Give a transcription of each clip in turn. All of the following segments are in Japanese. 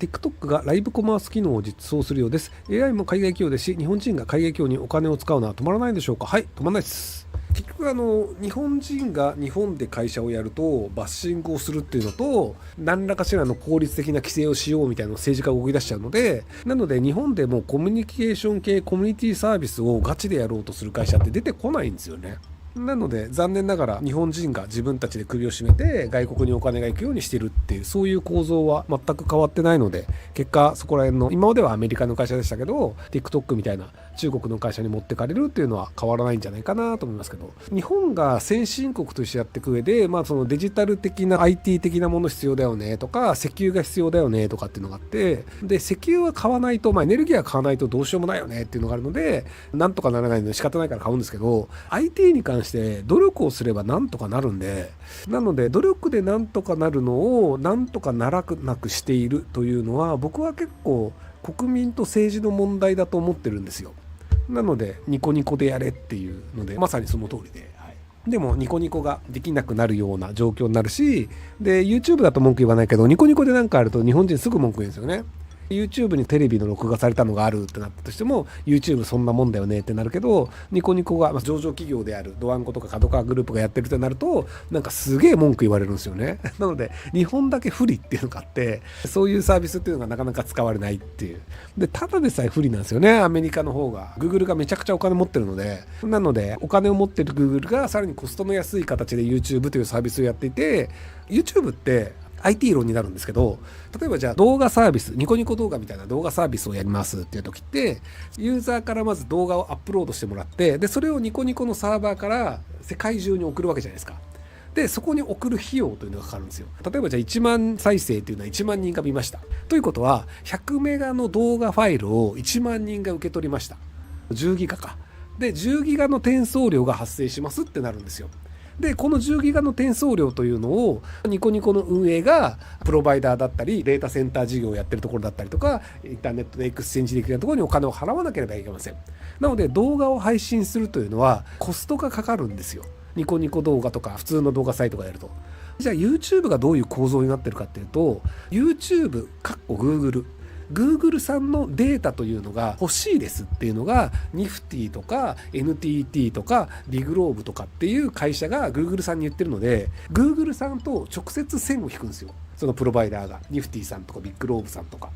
TikTok がライブコマース機能を実装するようです。AI も海外企業ですし、日本人が海外企業にお金を使うのは止まらないんでしょうか。はい、止まらないです。結局日本人が日本で会社をやるとバッシングをするっていうのと、何らかしらの効率的な規制をしようみたいなのを政治家が動き出しちゃうので、なので日本でもコミュニケーション系コミュニティサービスをガチでやろうとする会社って出てこないんですよね。なので残念ながら日本人が自分たちで首を絞めて外国にお金が行くようにしてるっていう、そういう構造は全く変わってないので、結果そこら辺の今まではアメリカの会社でしたけど TikTok みたいな中国の会社に持ってかれるっていうのは変わらないんじゃないかなと思いますけど、日本が先進国としてやっていく上で、そのデジタル的な IT 的なもの必要だよねとか、石油が必要だよねとかっていうのがあって、で石油は買わないと、エネルギーは買わないとどうしようもないよねっていうのがあるので、なんとかならないので仕方ないから買うんですけど、 IT に関して努力をすればなんとかなるんで、なので努力でなんとかなるのをなんとかならなくしているというのは、僕は結構国民と政治の問題だと思ってるんですよ。なのでニコニコでやれっていうので、まさにその通りで、でもニコニコができなくなるような状況になるし、で YouTube だと文句言わないけど、ニコニコでなんかあると日本人すぐ文句言うんですよね。YouTube にテレビの録画されたのがあるってなったとしても YouTube そんなもんだよねってなるけど、ニコニコが上場企業であるドワンゴとか角川グループがやってるってなると、なんかすげえ文句言われるんですよね。なので日本だけ不利っていうのがあって、そういうサービスっていうのがなかなか使われないっていう。でただでさえ不利なんですよね、アメリカの方が。 Google がめちゃくちゃお金持ってるので、なのでお金を持ってる Google がさらにコストの安い形で YouTube というサービスをやっていて、 YouTube って IT 論になるんですけど、例えばじゃあ動画サービス、ニコニコ動画みたいな動画サービスをやりますっていう時って、ユーザーからまず動画をアップロードしてもらって、でそれをニコニコのサーバーから世界中に送るわけじゃないですか。でそこに送る費用というのがかかるんですよ。例えばじゃあ1万再生っていうのは1万人が見ましたということは、100メガの動画ファイルを1万人が受け取りました。10ギガか。で10ギガの転送料が発生しますってなるんですよ。でこの10ギガの転送料というのをニコニコの運営がプロバイダーだったりデータセンター事業をやってるところだったりとか、インターネットでエクスチェンジできるところにお金を払わなければいけません。なので動画を配信するというのはコストがかかるんですよ。ニコニコ動画とか普通の動画サイトがやると。じゃあ YouTube がどういう構造になってるかっていうと、 YouTube Google さんのデータというのが欲しいですっていうのがニフティとか NTT とかビグローブとかっていう会社が Google さんに言ってるので、 Google さんと直接線を引くんですよ、そのプロバイダーが。ニフティさんとかビッグローブさんとか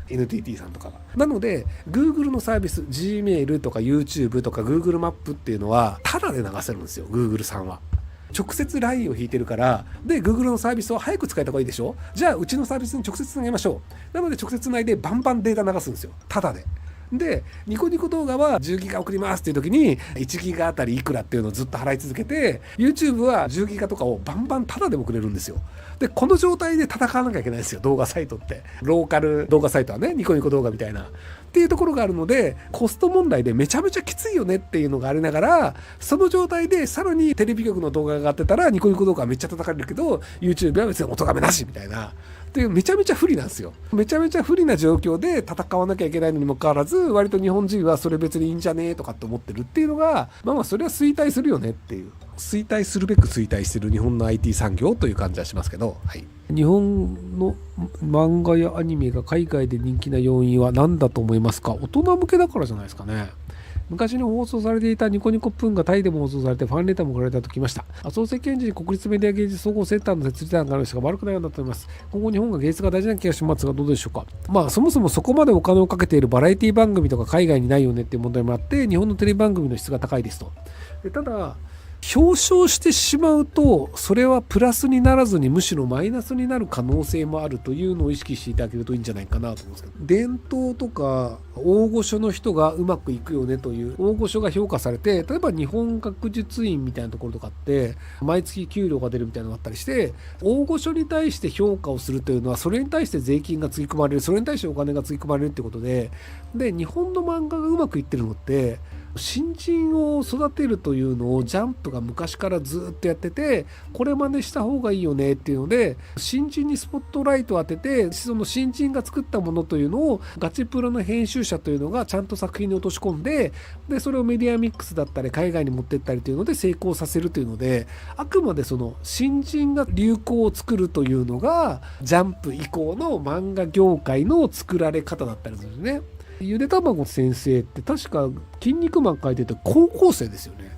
NTT さんとかが。なので Google のサービス Gmail とか YouTube とか Google マップっていうのはタダで流せるんですよ、 Google さんは。直接 LINE を引いてるから、で Google のサービスを早く使えた方がいいでしょ。じゃあうちのサービスに直接つなげましょう。なので直接つないでバンバンデータ流すんですよ、タダで。でニコニコ動画は10ギガ送りますっていう時に1ギガあたりいくらっていうのをずっと払い続けて、 YouTube は10ギガとかをバンバンタダで送れるんですよ。でこの状態で戦わなきゃいけないんですよ、動画サイトって。ローカル動画サイトはね、ニコニコ動画みたいなっていうところがあるので、コスト問題でめちゃめちゃきついよねっていうのがありながら、その状態でさらにテレビ局の動画が上がってたらニコニコ動画はめっちゃ叩かれるけど YouTube は別にお咎めなしみたいなっていう、めちゃめちゃ不利なんですよ。めちゃめちゃ不利な状況で戦わなきゃいけないのにもかかわらず、割と日本人はそれ別にいいんじゃねえとかって思ってるっていうのが、それは衰退するよねっていう、衰退するべく衰退してる日本の IT 産業という感じはしますけど、日本の漫画やアニメが海外で人気な要因は何だと思いますか。大人向けだからじゃないですかね。昔に放送されていたニコニコプンがタイでも放送されてファンレターも送られたときました。創設県時に国立メディア芸術総合センターの設立案があるんですが、悪くないようだと思います。今後日本が芸術が大事な気がしますがどうでしょうか。そもそもそこまでお金をかけているバラエティ番組とか海外にないよねっていう問題もあって、日本のテレビ番組の質が高いですと。ただ表彰してしまうとそれはプラスにならずにむしろマイナスになる可能性もあるというのを意識していただけるといいんじゃないかなと思うんですけど、伝統とか大御所の人がうまくいくよねという大御所が評価されて、例えば日本学術院みたいなところとかって毎月給料が出るみたいなのがあったりして、大御所に対して評価をするというのはそれに対して税金がつぎ込まれる、それに対してお金がつぎ込まれるってことで、日本の漫画がうまくいってるのって新人を育てるというのをジャンプが昔からずっとやってて、これ真似した方がいいよねっていうので、新人にスポットライトを当てて、その新人が作ったものというのをガチプロの編集者というのがちゃんと作品に落とし込んで、でそれをメディアミックスだったり海外に持ってったりというので成功させるというので、あくまでその新人が流行を作るというのがジャンプ以降の漫画業界の作られ方だったりするんですね。ゆでたまご先生って確か筋肉マン書いてて高校生ですよね。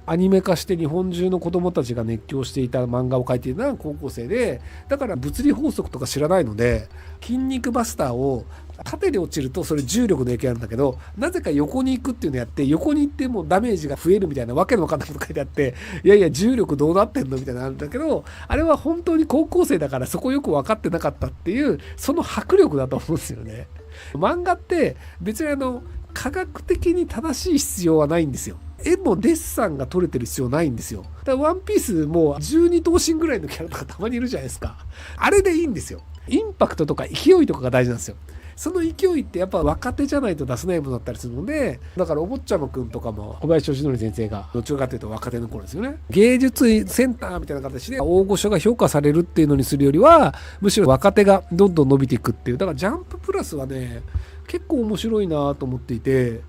アニメ化して日本中の子供たちが熱狂していた漫画を描いていたのは高校生で、だから物理法則とか知らないので、筋肉バスターを縦に落ちるとそれ重力の影響あるんだけど、なぜか横に行くっていうのをやって、横に行ってもダメージが増えるみたいなわけのわかんないこと書いてあって、いやいや重力どうなってんのみたいなのあるんだけど、あれは本当に高校生だからそこよく分かってなかったっていう、その迫力だと思うんですよね。漫画って別に科学的に正しい必要はないんですよ。絵もデッサンが取れてる必要ないんですよ。だからワンピースも12頭身ぐらいのキャラとかたまにいるじゃないですか。あれでいいんですよ。インパクトとか勢いとかが大事なんですよ。その勢いってやっぱ若手じゃないと出せないものだったりするので、だからお坊ちゃまくんとかも小林義則先生がどちらかというと若手の頃ですよね。芸術センターみたいな形で大御所が評価されるっていうのにするよりは、むしろ若手がどんどん伸びていくっていう。だからジャンププラスはね、結構面白いなと思っていて、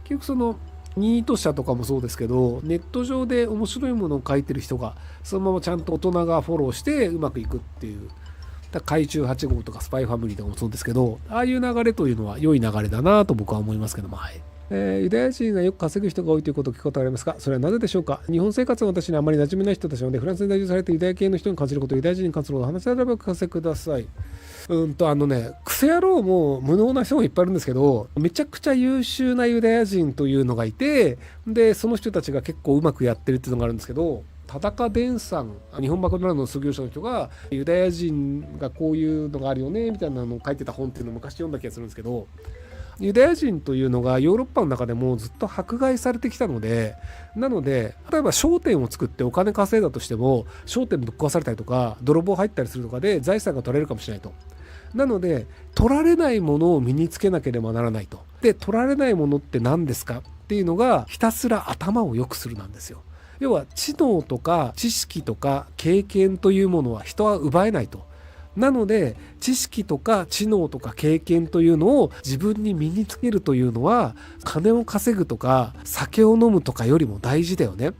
結局そのニート社とかもそうですけど、ネット上で面白いものを書いてる人がそのままちゃんと大人がフォローしてうまくいくっていう。怪獣8号とかスパイファミリーとかもそうですけど、ああいう流れというのは良い流れだなと僕は思いますけども、はい。ユダヤ人がよく稼ぐ人が多いということを聞くことがありますが、それはなぜでしょうか。日本生活の私にあまり馴染みない人たちなので、フランスに在住されてユダヤ系の人に関すること、ユダヤ人に関することを話し合えばお聞かせください。クソ野郎も無能な人もいっぱいいるんですけど、めちゃくちゃ優秀なユダヤ人というのがいて、でその人たちが結構うまくやってるっていうのがあるんですけど、田中伝さん、日本マクドナルドの創業者の人がユダヤ人がこういうのがあるよねみたいなのを書いてた本っていうのを昔読んだ気がするんですけど、ユダヤ人というのがヨーロッパの中でもずっと迫害されてきたので、なので例えば商店を作ってお金稼いだとしても、商店ぶっ壊されたりとか泥棒入ったりするとかで財産が取れるかもしれないと。なので取られないものを身につけなければならないと。で取られないものって何ですかっていうのが、ひたすら頭を良くするなんですよ。要は知能とか知識とか経験というものは人は奪えないと。なので知識とか知能とか経験というのを自分に身につけるというのは、金を稼ぐとか酒を飲むとかよりも大事だよね。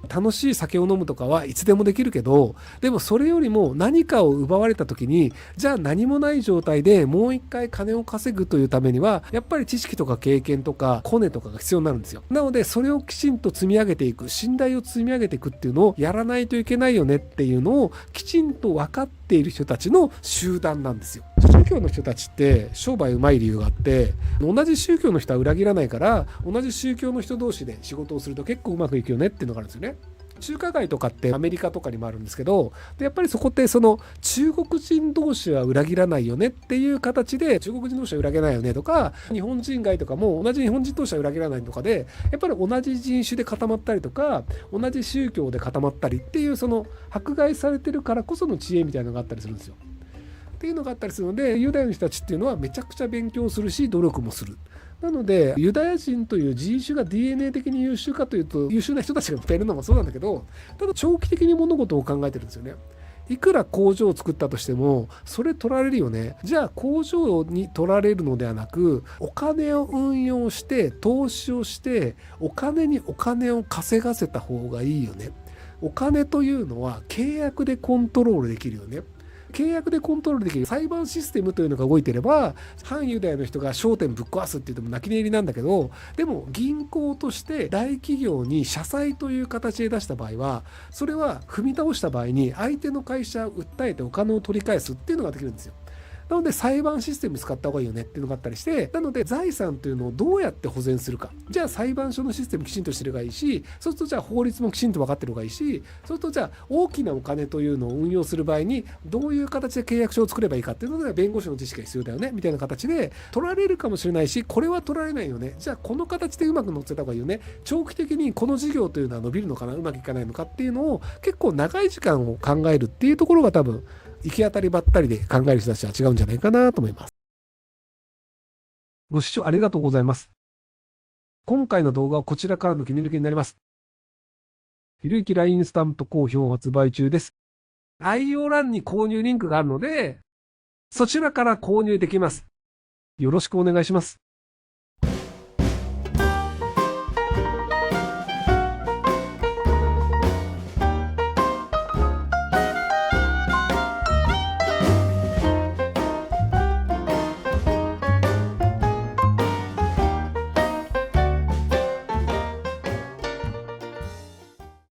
楽しい酒を飲むとかはいつでもできるけど、でもそれよりも何かを奪われた時に、じゃあ何もない状態でもう一回金を稼ぐというためには、やっぱり知識とか経験とかコネとかが必要になるんですよ。なのでそれをきちんと積み上げていく、信頼を積み上げていくっていうのをやらないといけないよねっていうのをきちんと分かっている人たちの集団なんですよ。宗教の人たちって商売うまい理由があって、同じ宗教の人は裏切らないから、同じ宗教の人同士で仕事をすると結構うまくいくよねっていうのがあるんですよね。中華街とかってアメリカとかにもあるんですけど、でやっぱりそこってその中国人同士は裏切らないよねっていう形で、中国人同士は裏切らないよねとか、日本人街とかも同じ日本人同士は裏切らないとかで、やっぱり同じ人種で固まったりとか、同じ宗教で固まったりっていう、その迫害されてるからこその知恵みたいなのがあったりするんですよ。っていうのがあったりするので、ユダヤの人たちっていうのはめちゃくちゃ勉強するし努力もする。なのでユダヤ人という人種が DNA 的に優秀かというと、優秀な人たちがいっぱいいるのもそうなんだけど、ただ長期的に物事を考えてるんですよね。いくら工場を作ったとしてもそれ取られるよね。じゃあ工場に取られるのではなく、お金を運用して投資をしてお金にお金を稼がせた方がいいよね。お金というのは契約でコントロールできるよね。契約でコントロールできる裁判システムというのが動いていれば、反ユダヤの人が商店ぶっ壊すって言っても泣き寝入りなんだけど、でも銀行として大企業に社債という形で出した場合は、それは踏み倒した場合に相手の会社を訴えてお金を取り返すっていうのができるんですよ。なので裁判システム使った方がいいよねっていうのがあったりして、なので財産というのをどうやって保全するか、じゃあ裁判所のシステムきちんとしてる方がいいし、そうするとじゃあ法律もきちんと分かってる方がいいし、そうするとじゃあ大きなお金というのを運用する場合にどういう形で契約書を作ればいいかっていうので、弁護士の知識が必要だよねみたいな形で取られるかもしれないし、これは取られないよね、じゃあこの形でうまく乗せた方がいいよね、長期的にこの事業というのは伸びるのかな、うまくいかないのかっていうのを結構長い時間を考えるっていうところが多分行き当たりばったりで考える人たちは違うんじゃないかなと思います。ご視聴ありがとうございます。今回の動画はこちらからの切り抜きになります。ひろゆき LINE スタンプ好評発売中です。概要欄に購入リンクがあるので、そちらから購入できます。よろしくお願いします。